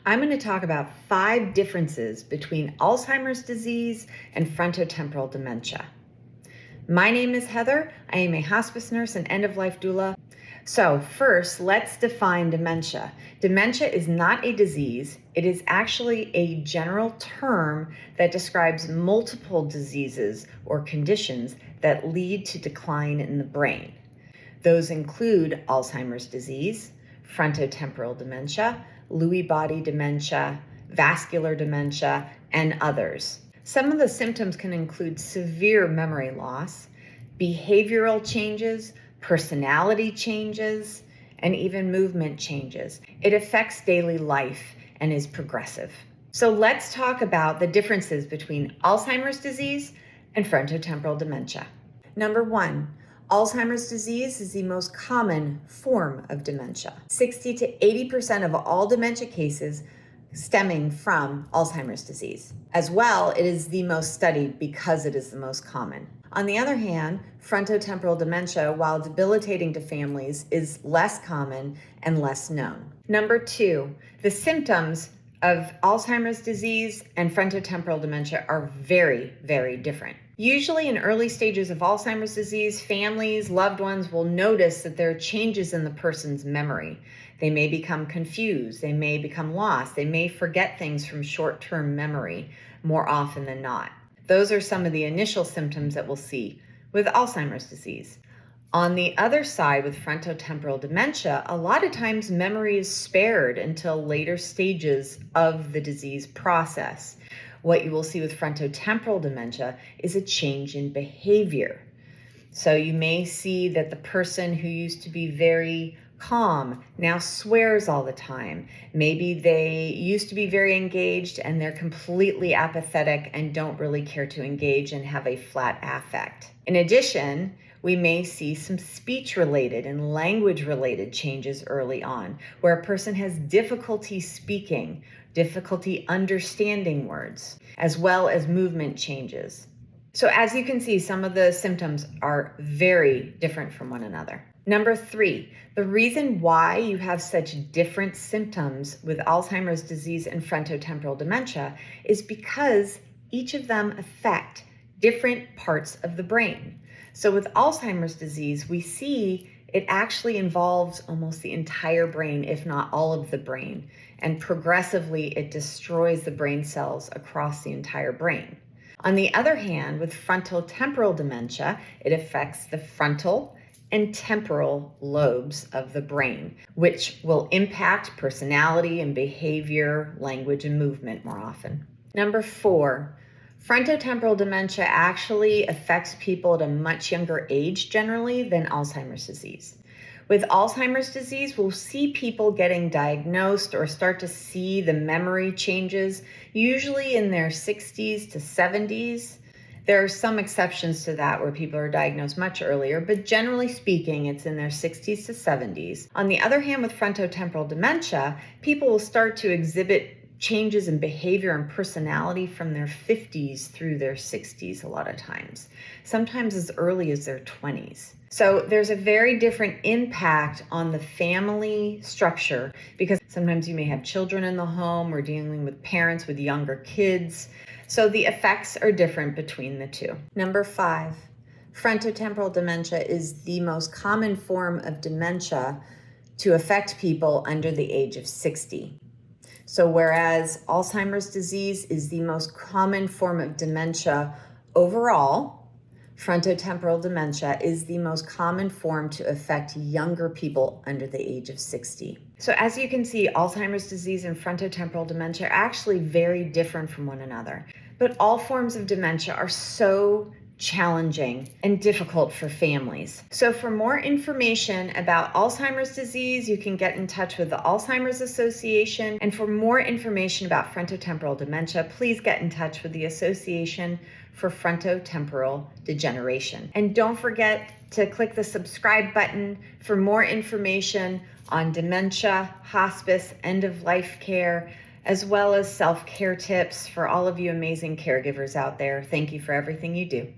I'm going to talk about 5 differences between Alzheimer's disease and frontotemporal dementia. My name is Heather. I am a hospice nurse and end-of-life doula. So first, let's define dementia. Dementia is not a disease. It is actually a general term that describes multiple diseases or conditions that lead to decline in the brain. Those include Alzheimer's disease, frontotemporal dementia, Lewy body dementia, vascular dementia, and others. Some of the symptoms can include severe memory loss, behavioral changes, personality changes, and even movement changes. It affects daily life and is progressive. So let's talk about the differences between Alzheimer's disease and frontotemporal dementia. Number 1, Alzheimer's disease is the most common form of dementia. 60 to 80% of all dementia cases stemming from Alzheimer's disease. As well, it is the most studied because it is the most common. On the other hand, frontotemporal dementia, while debilitating to families, is less common and less known. Number 2, the symptoms of Alzheimer's disease and frontotemporal dementia are very, very different. Usually in early stages of Alzheimer's disease, families, loved ones will notice that there are changes in the person's memory. They may become confused, they may become lost, they may forget things from short-term memory more often than not. Those are some of the initial symptoms that we'll see with Alzheimer's disease. On the other side, with frontotemporal dementia, a lot of times memory is spared until later stages of the disease process. What you will see with frontotemporal dementia is a change in behavior. So you may see that the person who used to be very calm now swears all the time. Maybe they used to be very engaged and they're completely apathetic and don't really care to engage and have a flat affect. In addition, we may see some speech-related and language-related changes early on, where a person has difficulty speaking, difficulty understanding words, as well as movement changes. So as you can see, some of the symptoms are very different from one another. Number 3, the reason why you have such different symptoms with Alzheimer's disease and frontotemporal dementia is because each of them affect different parts of the brain. So with Alzheimer's disease, we see it actually involves almost the entire brain, if not all of the brain, and progressively it destroys the brain cells across the entire brain. On the other hand, with frontotemporal dementia, it affects the frontal and temporal lobes of the brain, which will impact personality and behavior, language, and movement more often. Number 4, frontotemporal dementia actually affects people at a much younger age generally than Alzheimer's disease. With Alzheimer's disease, we'll see people getting diagnosed or start to see the memory changes, usually in their 60s to 70s. There are some exceptions to that where people are diagnosed much earlier, but generally speaking, it's in their 60s to 70s. On the other hand, with frontotemporal dementia, people will start to exhibit changes in behavior and personality from their 50s through their 60s a lot of times, sometimes as early as their 20s. So there's a very different impact on the family structure because sometimes you may have children in the home or dealing with parents with younger kids. So the effects are different between the two. Number 5, frontotemporal dementia is the most common form of dementia to affect people under the age of 60. So whereas Alzheimer's disease is the most common form of dementia overall, frontotemporal dementia is the most common form to affect younger people under the age of 60. So as you can see, Alzheimer's disease and frontotemporal dementia are actually very different from one another. But all forms of dementia are so challenging and difficult for families. So for more information about Alzheimer's disease, you can get in touch with the Alzheimer's Association. And for more information about frontotemporal dementia, please get in touch with the Association for Frontotemporal Degeneration. And don't forget to click the subscribe button for more information on dementia, hospice, end-of-life care, as well as self-care tips for all of you amazing caregivers out there. Thank you for everything you do.